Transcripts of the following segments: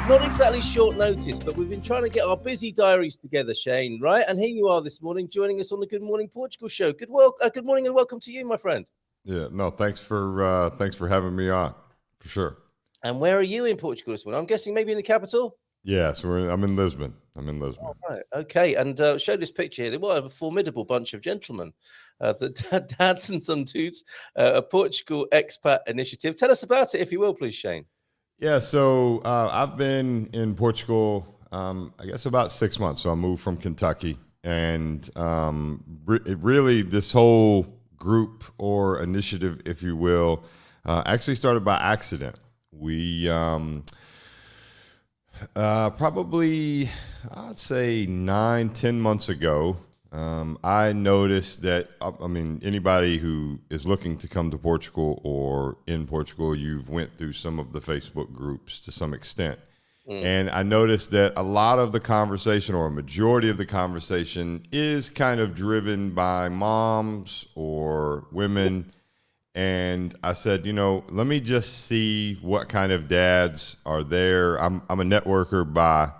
Not exactly short notice, but we've been trying to get our busy diaries together, Shane, right? And here you are this morning joining us on the Good Morning Portugal show. Good morning and welcome to you, my friend. Yeah, no, thanks for having me on, for sure. And where are you in Portugal this morning? I'm guessing maybe in the capital? Yeah, so I'm in Lisbon. I'm in Lisbon. Right, okay. And show this picture here. What a formidable bunch of gentlemen. The Dads and Some Dudes, a Portugal expat initiative. Tell us about it, if you will, please, Shane. Yeah, so I've been in Portugal, I guess about 6 months. So I moved from Kentucky, and really this whole group or initiative, if you will, actually started by accident. We probably, I'd say 9, 10 months ago, I noticed that, anybody who is looking to come to Portugal or in Portugal, you've went through some of the Facebook groups to some extent. And I noticed that a lot of the conversation, or a majority of the conversation, is kind of driven by moms or women. And I said, let me just see what kind of dads are there. I'm a networker by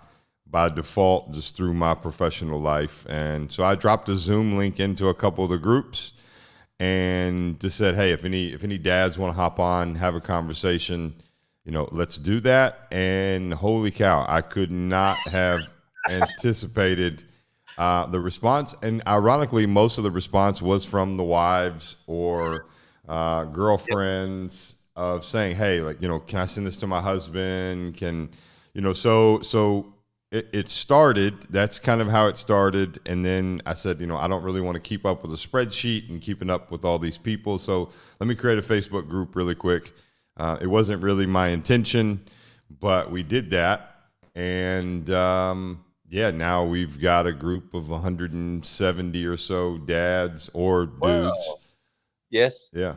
default, just through my professional life. And so I dropped a Zoom link into a couple of the groups and just said, hey, if any dads want to hop on, have a conversation, let's do that. And holy cow, I could not have anticipated the response. And ironically, most of the response was from the wives or girlfriends of saying, hey, can I send this to my husband? So it started, that's kind of how it started. And then I said, I don't really want to keep up with a spreadsheet and keeping up with all these people. So let me create a Facebook group really quick. It wasn't really my intention, but we did that. And now we've got a group of 170 or so dads or dudes. Wow. Yes. Yeah.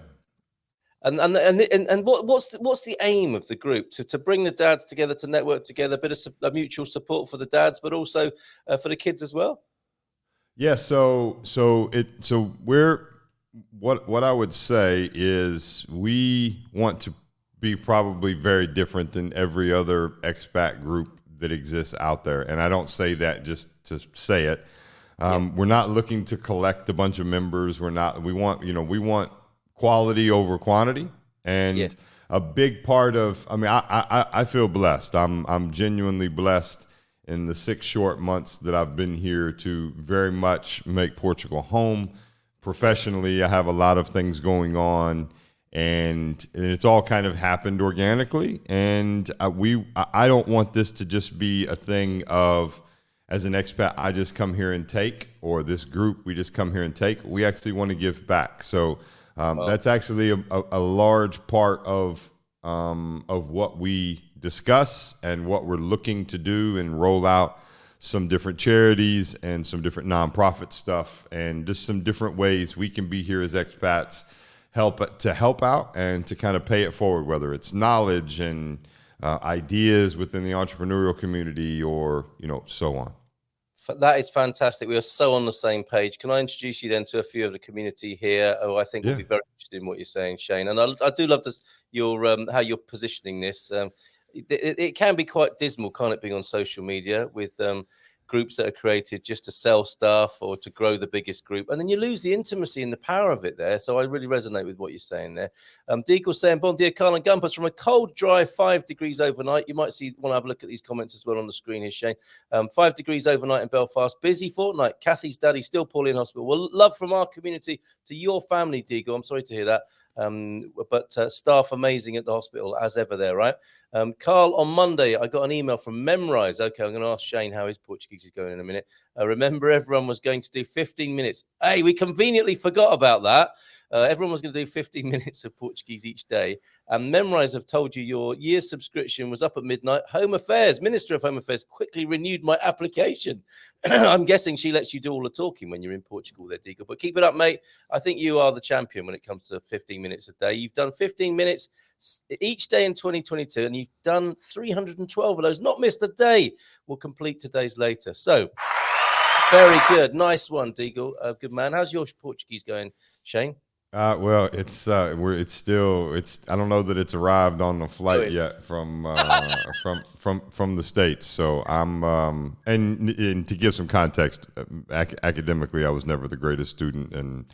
And what's the aim of the group? To bring the dads together, to network together, a bit of mutual support for the dads, but also for the kids as well. Yeah. So we're what I would say is we want to be probably very different than every other expat group that exists out there, and I don't say that just to say it. We're not looking to collect a bunch of members. We want quality over quantity. And yes, a big part of, I feel blessed. I'm genuinely blessed in the 6 short months that I've been here to very much make Portugal home. Professionally, I have a lot of things going on, and it's all kind of happened organically. And I don't want this to just be a thing of, as an expat, I just come here and take, or this group, we just come here and take. We actually want to give back. So that's actually a large part of what we discuss and what we're looking to do, and roll out some different charities and some different nonprofit stuff, and just some different ways we can be here as expats, help out and to kind of pay it forward, whether it's knowledge and ideas within the entrepreneurial community, or so on. That is fantastic. We are so on the same page. Can I introduce you then to a few of the community here who I think will be very interested in what you're saying, Shane? And I do love this, how you're positioning this. It can be quite dismal, can't it, being on social media with groups that are created just to sell stuff or to grow the biggest group, and then you lose the intimacy and the power of it there. So I really resonate with what you're saying there. Deagle saying, bon dia, Carl and Gumpers, from a cold, dry 5 degrees overnight. You might want to have a look at these comments as well on the screen here, Shane. 5 degrees overnight in Belfast. Busy fortnight. Kathy's daddy still poorly in hospital. Well, love from our community to your family, Deagle. I'm sorry to hear that. But staff amazing at the hospital as ever there, right? Carl, on Monday, I got an email from Memrise. Okay, I'm going to ask Shane how his Portuguese is going in a minute. Remember, everyone was going to do 15 minutes. Hey, we conveniently forgot about that. Everyone was going to do 15 minutes of Portuguese each day. And Memrise have told you your year's subscription was up at midnight. Home Affairs, Minister of Home Affairs, quickly renewed my application. I'm guessing she lets you do all the talking when you're in Portugal there, Deagle. But keep it up, mate. I think you are the champion when it comes to 15 minutes a day. You've done 15 minutes each day in 2022, and you've done 312 of those. Not missed a day. We'll complete today's later. So, very good. Nice one, Deagle. Good man. How's your Portuguese going, Shane? Well, it's I don't know that it's arrived on the flight yet from the States. So and to give some context, academically, I was never the greatest student and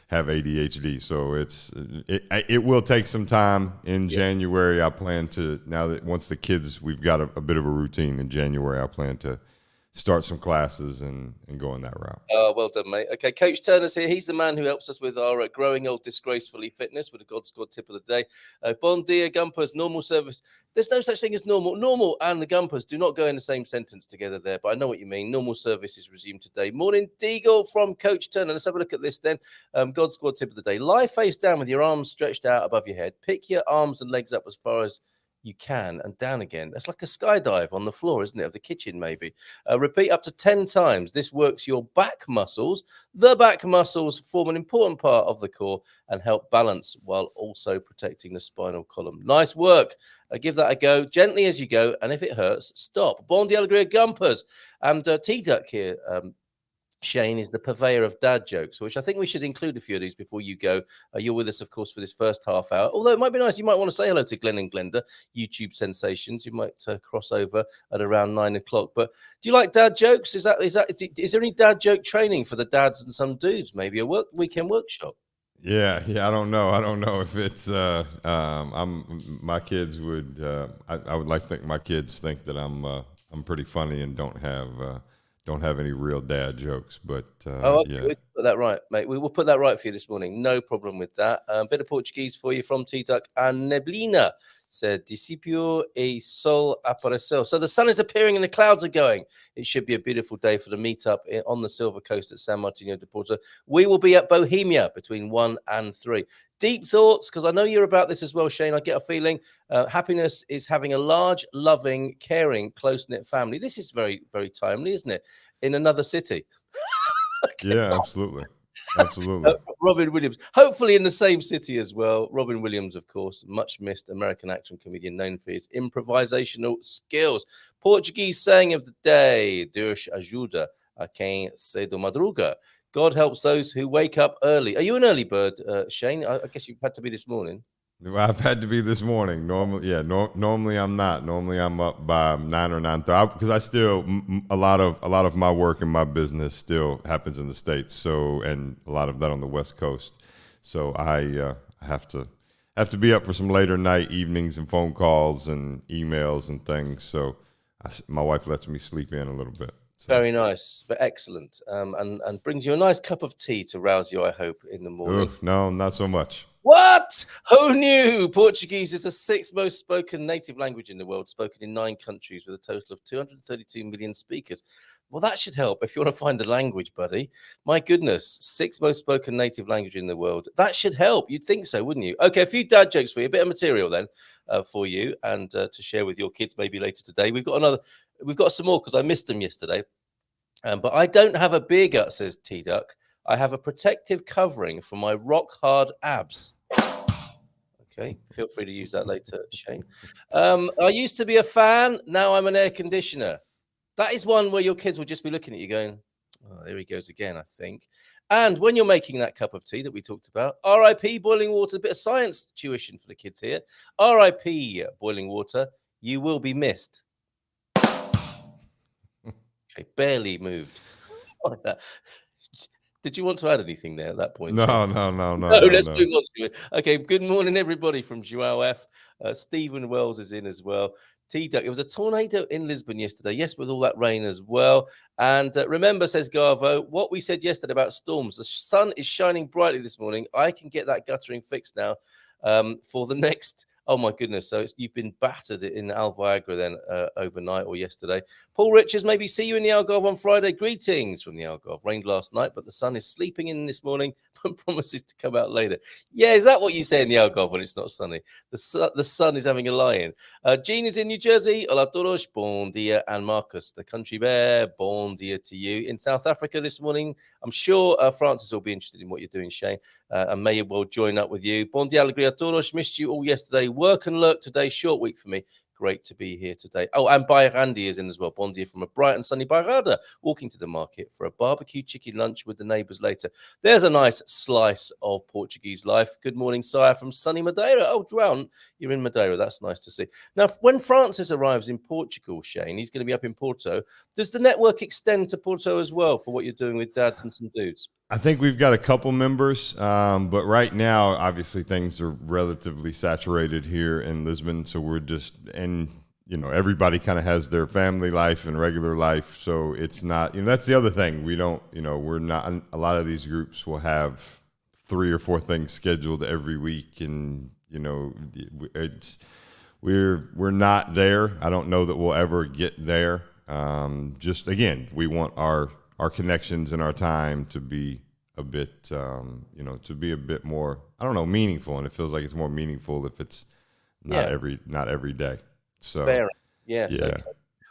have ADHD. So it will take some time in January. I plan to, now that once the kids, we've got a bit of a routine in January, I plan to start some classes and go in that route. Oh, well done, mate. Okay, Coach Turner's here. He's the man who helps us with our growing old disgracefully fitness with the God Squad tip of the day. Bon dia, Gumpers, normal service. There's no such thing as normal. Normal and the Gumpers do not go in the same sentence together there, but I know what you mean. Normal service is resumed today. Morning, Deagle from Coach Turner. Let's have a look at this then. God Squad tip of the day. Lie face down with your arms stretched out above your head. Pick your arms and legs up as far as you can and down again. That's like a skydive on the floor, isn't it? Of the kitchen, maybe. Repeat up to 10 times. This works your back muscles. The back muscles form an important part of the core and help balance while also protecting the spinal column. Nice work. Give that a go gently as you go. And if it hurts, stop. Bon dia alegria Gumpers. And T-Duck here. Shane is the purveyor of dad jokes, which I think we should include a few of these before you go. You're with us, of course, for this first half hour. Although it might be nice, you might want to say hello to Glenn and Glenda, YouTube sensations. You might cross over at around 9 o'clock. But do you like dad jokes? Is there any dad joke training for the dads and some dudes? Maybe a weekend workshop. Yeah. I don't know if it's my kids would. I would like to think my kids think that I'm pretty funny and don't have any real dad jokes, but Okay, we can put that right, mate. We will put that right for you this morning. No problem with that. A bit of Portuguese for you from T-Duck. A neblina said, Discipio e sol apareceu. So the sun is appearing and the clouds are going. It should be a beautiful day for the meetup on the Silver Coast at San Martino de Porto. We will be at Bohemia between 1 and 3. Deep thoughts, because I know you're about this as well, Shane. I get a feeling happiness is having a large, loving, caring, close-knit family. This is very, very timely, isn't it? In another city. Okay. Yeah, absolutely. Robin Williams, hopefully in the same city as well. Robin Williams, of course, much missed American actor and comedian known for his improvisational skills. Portuguese saying of the day, Deus ajuda a quem cedo madruga. God helps those who wake up early. Are you an early bird, Shane? I guess you've had to be this morning. I've had to be this morning. Normally I'm not. Normally I'm up by 9 or 9:30 because I still a lot of my work and my business still happens in the States. So, and a lot of that on the West Coast. So I have to be up for some later night evenings and phone calls and emails and things. So my wife lets me sleep in a little bit. So. Very nice, but excellent, and brings you a nice cup of tea to rouse you, I hope, in the morning. Oof, no, not so much. What? Who knew? Portuguese is the 6th most spoken native language in the world, spoken in 9 countries with a total of 232 million speakers. Well, that should help if you want to find a language, buddy. My goodness, 6th most spoken native language in the world. That should help. You'd think so, wouldn't you? Okay, a few dad jokes for you, a bit of material then for you and to share with your kids maybe later today. We've got some more because I missed them yesterday. But I don't have a beer gut, says T-Duck. I have a protective covering for my rock hard abs. Okay, feel free to use that later, Shane. I used to be a fan. Now I'm an air conditioner. That is one where your kids will just be looking at you going, oh, there he goes again, I think. And when you're making that cup of tea that we talked about, RIP boiling water, a bit of science tuition for the kids here. RIP boiling water, you will be missed. Okay, barely moved like that. Did you want to add anything there at that point? No. Let's move on to it. Okay, good morning, everybody from Joao F. Stephen Wells is in as well. T-Duck, it was a tornado in Lisbon yesterday. Yes, with all that rain as well. And remember, says Garvo, what we said yesterday about storms. The sun is shining brightly this morning. I can get that guttering fixed now for the next... Oh, my goodness. So you've been battered in Al Viagra then overnight or yesterday. Paul Richards, maybe see you in the Algarve on Friday. Greetings from the Algarve. Rained last night, but the sun is sleeping in this morning and promises to come out later. Yeah, is that what you say in the Algarve when it's not sunny? The sun is having a lie-in. Jean is in New Jersey. Hola todos, bon dia. And Marcus, the country bear, bon dia to you. In South Africa this morning, I'm sure Francis will be interested in what you're doing, Shane, and may well join up with you. Bon dia, alegria todos. Missed you all yesterday. Work and lurk today. Short week for me. great to be here today. Oh, and Bayrandi is in as well. Bon dia from a bright and sunny Bayrada, walking to the market for a barbecue chicken lunch with the neighbours later. There's a nice slice of Portuguese life. Good morning, Sire, from sunny Madeira. Oh, Drown, you're in Madeira. That's nice to see. Now, when Francis arrives in Portugal, Shane, he's going to be up in Porto. Does the network extend to Porto as well for what you're doing with dads and some dudes? I think we've got a couple members, but right now, obviously, things are relatively saturated here in Lisbon. So we're just, and everybody kind of has their family life and regular life. So it's not, that's the other thing. We don't, we're not, a lot of these groups will have 3 or 4 things scheduled every week, and we're not there. I don't know that we'll ever get there. Just again, we want our connections and our time to be a bit, to be a bit more, I don't know, meaningful. And it feels like it's more meaningful if it's not every day. So, sparing. Yes. Yeah. Okay.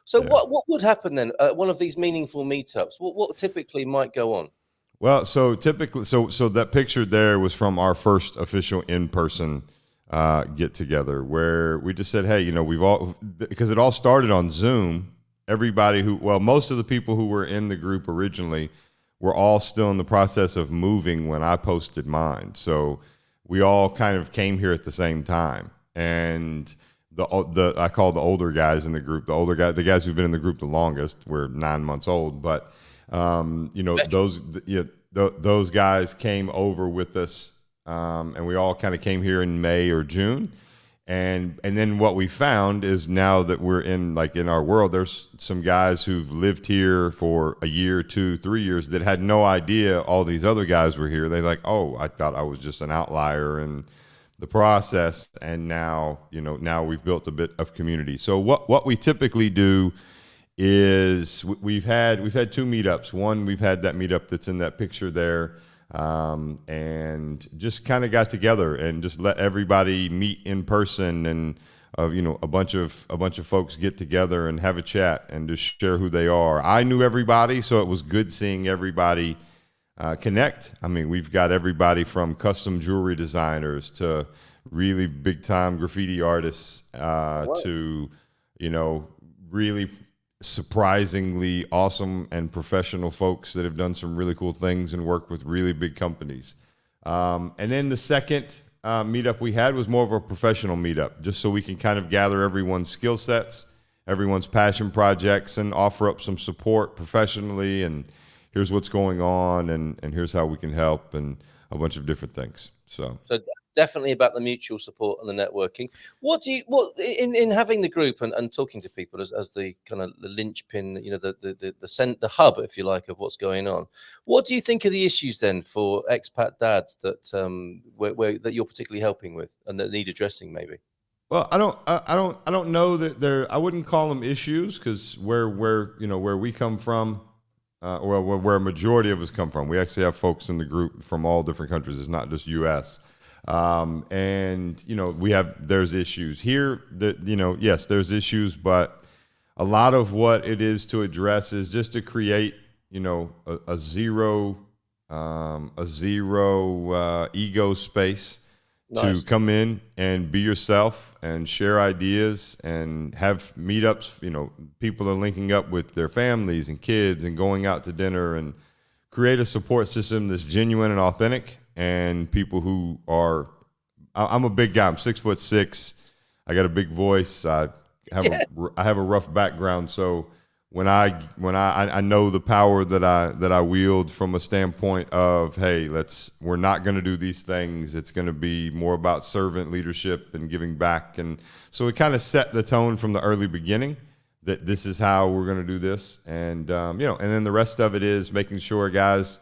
So what would happen then at one of these meaningful meetups? What typically might go on? Well, so typically, so that picture there was from our first official in-person get together, where we just said, hey, we've all, because it all started on Zoom. Everybody most of the people who were in the group originally were all still in the process of moving when I posted mine. So we all kind of came here at the same time. And I call the older guys in the group, the guys who've been in the group the longest, we're 9 months old, but those guys came over with us, and we all kind of came here in May or June. And then what we found is, now that we're in our world, there's some guys who've lived here for a year, 2, 3 years that had no idea all these other guys were here. They're like, oh, I thought I was just an outlier in the process. And now we've built a bit of community. So what we typically do is we've had 2 meetups. One, we've had that meetup that's in that picture there. And just kind of got together and just let everybody meet in person, and a bunch of folks get together and have a chat and just share who they are. I knew everybody, so it was good seeing everybody connect. I mean, we've got everybody from custom jewelry designers to really big time graffiti artists to really surprisingly awesome and professional folks that have done some really cool things and worked with really big companies. And then the second meetup we had was more of a professional meetup, just so we can kind of gather everyone's skill sets, everyone's passion projects, and offer up some support professionally. And here's what's going on, and here's how we can help, and a bunch of different things. So definitely about the mutual support and the networking. What in having the group and talking to people as the kind of the linchpin, the hub, if you like, of what's going on? What do you think are the issues then for expat dads that that you're particularly helping with and that need addressing, maybe? Well, I don't know that I wouldn't call them issues, because where we come from, or where a majority of us come from, we actually have folks in the group from all different countries. It's not just U.S. And there's issues here that, yes, there's issues, but a lot of what it is to address is just to create, a zero ego space. Nice. To come in and be yourself and share ideas and have meetups. People are linking up with their families and kids and going out to dinner, and create a support system that's genuine and authentic. And people who are, I'm a big guy. I'm 6'6". I got a big voice. I have a rough background. So when I know the power that I wield from a standpoint of, hey, we're not going to do these things. It's going to be more about servant leadership and giving back. And so it kind of set the tone from the early beginning that this is how we're going to do this. And, and then the rest of it is making sure, guys,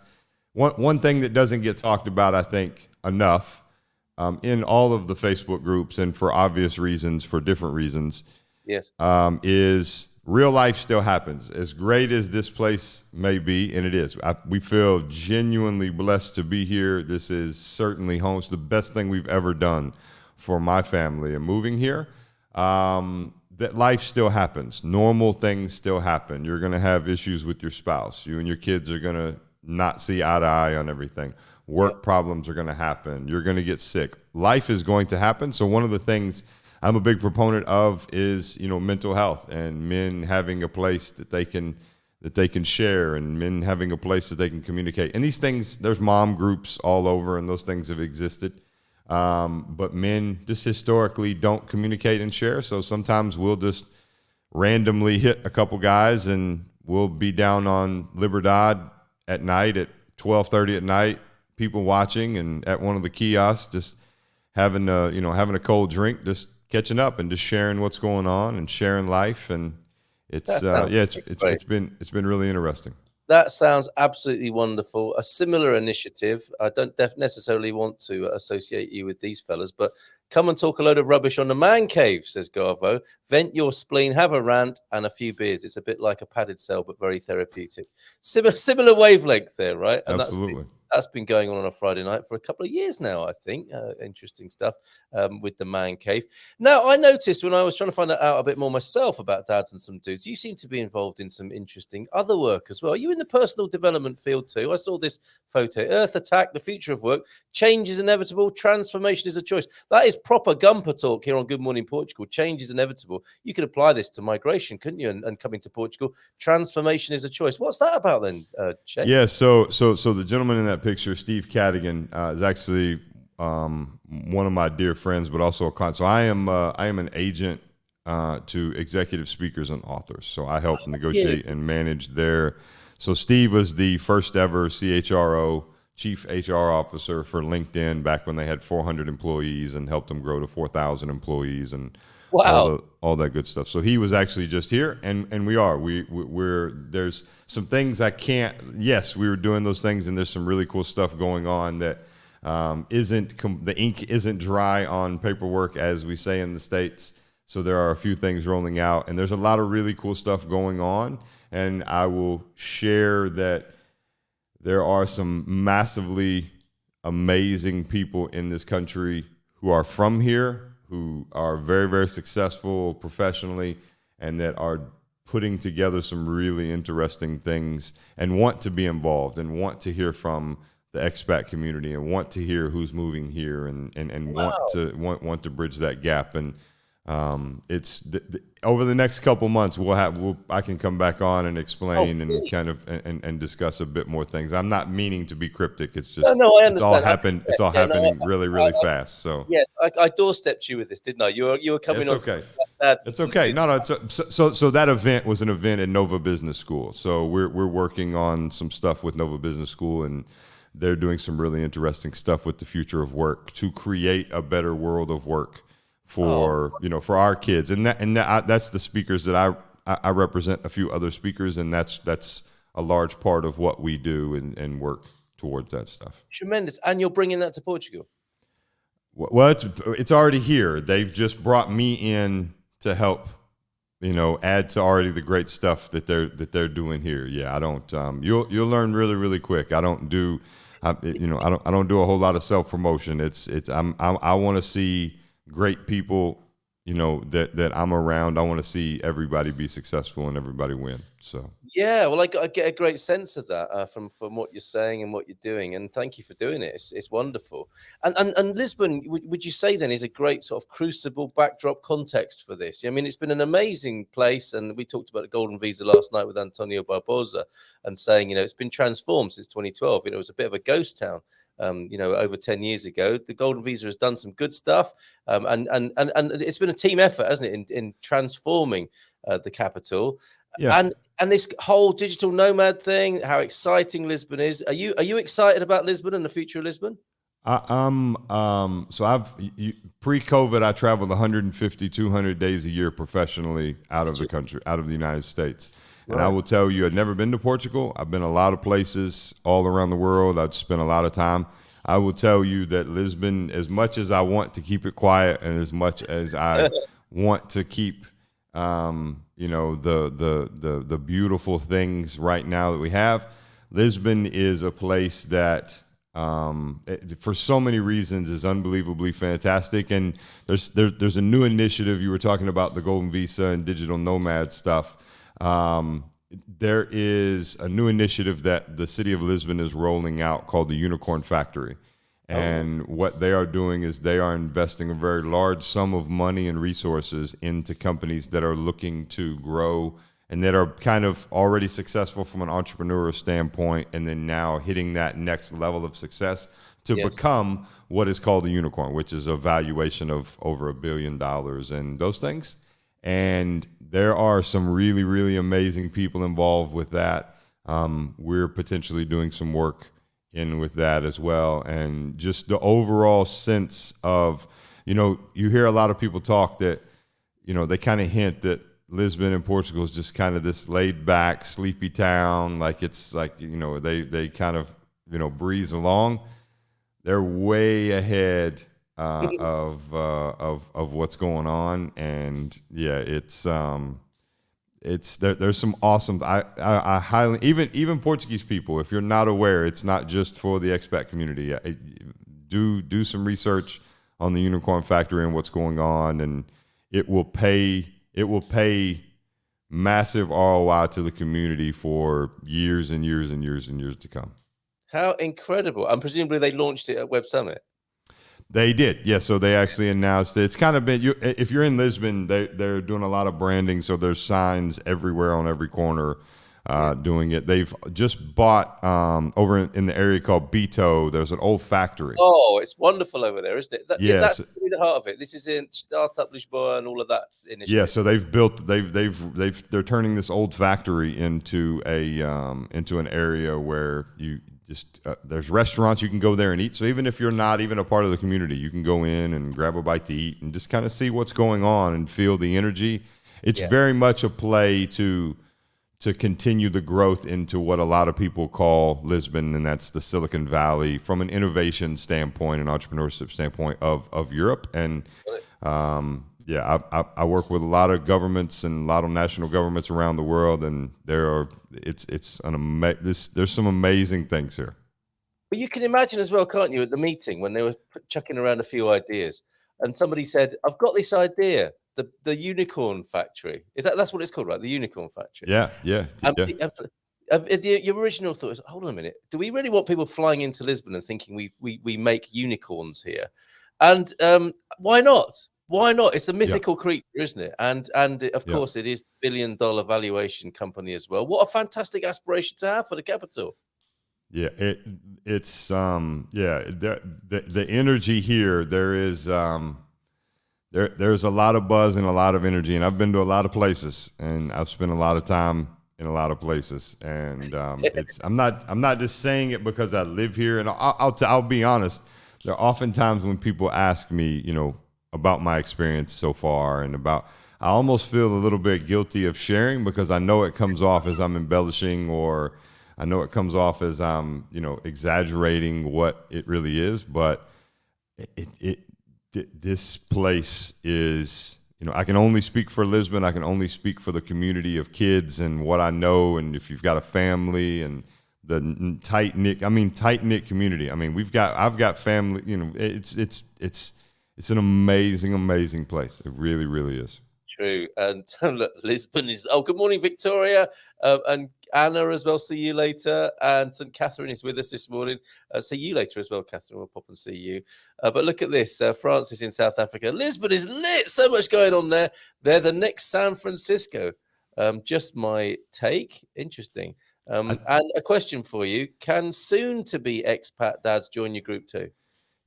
one thing that doesn't get talked about, I think, enough in all of the Facebook groups, and for obvious reasons, for different reasons, yes, is real life still happens. As great as this place may be, and it is, we feel genuinely blessed to be here. This is certainly home. It's the best thing we've ever done for my family. And moving here, that life still happens. Normal things still happen. You're going to have issues with your spouse. You and your kids are going to not see eye to eye on everything. Work problems are going to happen. You're going to get sick. Life is going to happen. So one of the things I'm a big proponent of is, mental health and men having a place that they can share, and men having a place that they can communicate. And these things, there's mom groups all over, and those things have existed. But men just historically don't communicate and share. So sometimes we'll just randomly hit a couple guys, and we'll be down on Libertad at night at 12:30 at night, people watching, and at one of the kiosks, just having a cold drink, just catching up and just sharing what's going on and sharing life. And it's it's been really interesting. That sounds absolutely wonderful. A similar initiative. I don't necessarily want to associate you with these fellas, but come and talk a load of rubbish on the man cave, says Garvo. Vent your spleen, have a rant, and a few beers. It's a bit like a padded cell, but very therapeutic. Similar wavelength there, right? And Absolutely. That's been going on a Friday night for a couple of years now, I think. Interesting stuff with the man cave. Now, I noticed when I was trying to find out a bit more myself about Dads and Some Dudes, you seem to be involved in some interesting other work as well. Are you in the personal development field too? I saw this photo. Earth Attack, the future of work. Change is inevitable. Transformation is a choice. That is proper Gumper talk here on Good Morning Portugal. Change is inevitable. You could apply this to migration, couldn't you? And coming to Portugal, transformation is a choice. What's that about then, Shane? Yeah, so the gentleman in that picture, Steve Cadigan, is actually one of my dear friends, but also a client. So I am an agent to executive speakers and authors. So I help negotiate and manage their. So Steve was the first ever CHRO, Chief HR Officer for LinkedIn back when they had 400 employees, and helped them grow to 4,000 employees and all that good stuff. So he was actually just here, and we're there's some things I can't. Yes, we were doing those things, and there's some really cool stuff going on that the ink isn't dry on paperwork, as we say in the States. So there are a few things rolling out, and there's a lot of really cool stuff going on. And I will share that there are some massively amazing people in this country who are from here, who are very, very successful professionally, and that are putting together some really interesting things and want to be involved and want to hear from the expat community and want to hear who's moving here and want to bridge that gap. And it's over the next couple months I can come back on and explain and kind of and discuss a bit more things. I'm not meaning to be cryptic. It's just I understand. It's all happening really fast. So yes, I doorstepped you with this, didn't I? You were coming on. Okay. It's okay. No. So that event was an event at Nova Business School. So we're working on some stuff with Nova Business School, and they're doing some really interesting stuff with the future of work to create a better world of work for our kids, and that's the speakers that I represent. A few other speakers, and that's a large part of what we do and work towards that stuff. Tremendous. And you're bringing that to Portugal? Well, it's already here. They've just brought me in to help, add to already the great stuff that they're doing here. Yeah, I don't. You'll learn really, really quick. I don't do a whole lot of self promotion. I want to see great people, that I'm around. I want to see everybody be successful and everybody win. So yeah, well, I get a great sense of that from what you're saying and what you're doing, and thank you for doing it. It's wonderful. And Lisbon, would you say then is a great sort of crucible backdrop context for this? I mean, it's been an amazing place, and we talked about the Golden Visa last night with Antonio Barbosa, and saying it's been transformed since 2012. It was a bit of a ghost town. Over 10 years ago. The Golden Visa has done some good stuff, and it's been a team effort, hasn't it, in transforming the capital. Yeah. And this whole digital nomad thing, how exciting Lisbon is. Are you excited about Lisbon and the future of Lisbon? So pre-COVID, I traveled 150, 200 days a year professionally out of the country, out of the United States. And I will tell you, I'd never been to Portugal. I've been a lot of places all around the world. I've spent a lot of time. I will tell you that Lisbon, as much as I want to keep it quiet and as much as I want to keep, the beautiful things right now that we have, Lisbon is a place that, for so many reasons, is unbelievably fantastic. And there's a new initiative. You were talking about the Golden Visa and digital nomad stuff. There is a new initiative that the city of Lisbon is rolling out called the Unicorn Factory. And what they are doing is they are investing a very large sum of money and resources into companies that are looking to grow and that are kind of already successful from an entrepreneurial standpoint, and then now hitting that next level of success to become what is called a unicorn, which is a valuation of over $1 billion and those things. And there are some really, really amazing people involved with that. We're potentially doing some work in with that as well. And just the overall sense of, you hear a lot of people talk that, they kind of hint that Lisbon in Portugal is just kind of this laid back, sleepy town. Like it's like, they kind of, breeze along. They're way ahead of what's going on. And yeah, there's some awesome. I highly even Portuguese people. If you're not aware, it's not just for the expat community. Do some research on the Unicorn Factory and what's going on, and it will pay massive ROI to the community for years and years and years and years to come. How incredible! And presumably they launched it at Web Summit. They did, yeah. So they actually announced it. It's kind of been, if you're in Lisbon, they're doing a lot of branding. So there's signs everywhere on every corner doing it. They've just bought over in the area called Bito. There's an old factory. Oh, it's wonderful over there, isn't it? Yes. That's really the heart of it. This is in Startup Lisboa and all of that initiative. Yeah, so they're turning this old factory into an area where you just there's restaurants you can go there and eat. So even if you're not even a part of the community, you can go in and grab a bite to eat and just kind of see what's going on and feel the energy. It's very much a play to continue the growth into what a lot of people call Lisbon, and that's the Silicon Valley from an innovation standpoint and entrepreneurship standpoint of Europe. And I work with a lot of governments and a lot of national governments around the world, and there's some amazing things here. But you can imagine as well, can't you, at the meeting when they were chucking around a few ideas, and somebody said, "I've got this idea, the Unicorn Factory." That's what it's called, right? The Unicorn Factory. Yeah. Your original thought is, hold on a minute, do we really want people flying into Lisbon and thinking we make unicorns here? And why not? Why not? It's a mythical creature, isn't it? And of course, it is $1 billion valuation company as well. What a fantastic aspiration to have for the capital. Yeah, it's the energy here. There is there's a lot of buzz and a lot of energy, and I've been to a lot of places, and I've spent a lot of time in a lot of places, and I'm not just saying it because I live here, and I'll be honest. There are often times when people ask me, about my experience so far, and I almost feel a little bit guilty of sharing because I know it comes off as I'm embellishing, or I know it comes off as I'm, exaggerating what it really is. But this place is, I can only speak for Lisbon. I can only speak for the community of kids and what I know. And if you've got a family and the tight knit community. I mean, I've got family. It's an amazing, amazing place. It really, really is. True. And look, Lisbon is. Oh, good morning, Victoria, and Anna as well. See you later. And St. Catherine is with us this morning. See you later as well, Catherine. We'll pop and see you. But look at this. Francis in South Africa. Lisbon is lit. So much going on there. They're the next San Francisco. Just my take. Interesting. And a question for you: can soon-to-be expat dads join your group too?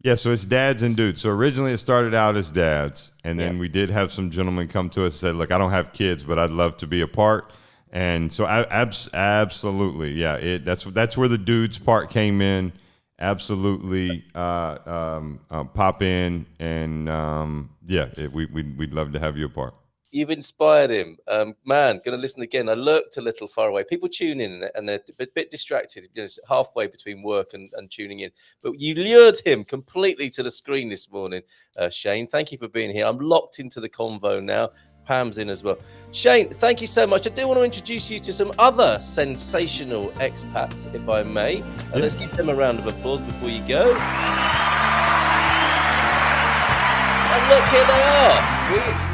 Yeah, so it's dads and dudes. So originally it started out as dads, and then we did have some gentlemen come to us and said, "Look, I don't have kids, but I'd love to be a part." And so absolutely, yeah, that's where the dudes part came in. Absolutely, pop in, and we'd love to have you a part. You've inspired him. Man, going to listen again. I lurked a little far away. People tune in and they're a bit distracted, halfway between work and tuning in. But you lured him completely to the screen this morning, Shane. Thank you for being here. I'm locked into the convo now. Pam's in as well. Shane, thank you so much. I do want to introduce you to some other sensational expats, if I may. Let's give them a round of applause before you go. And look, here they are.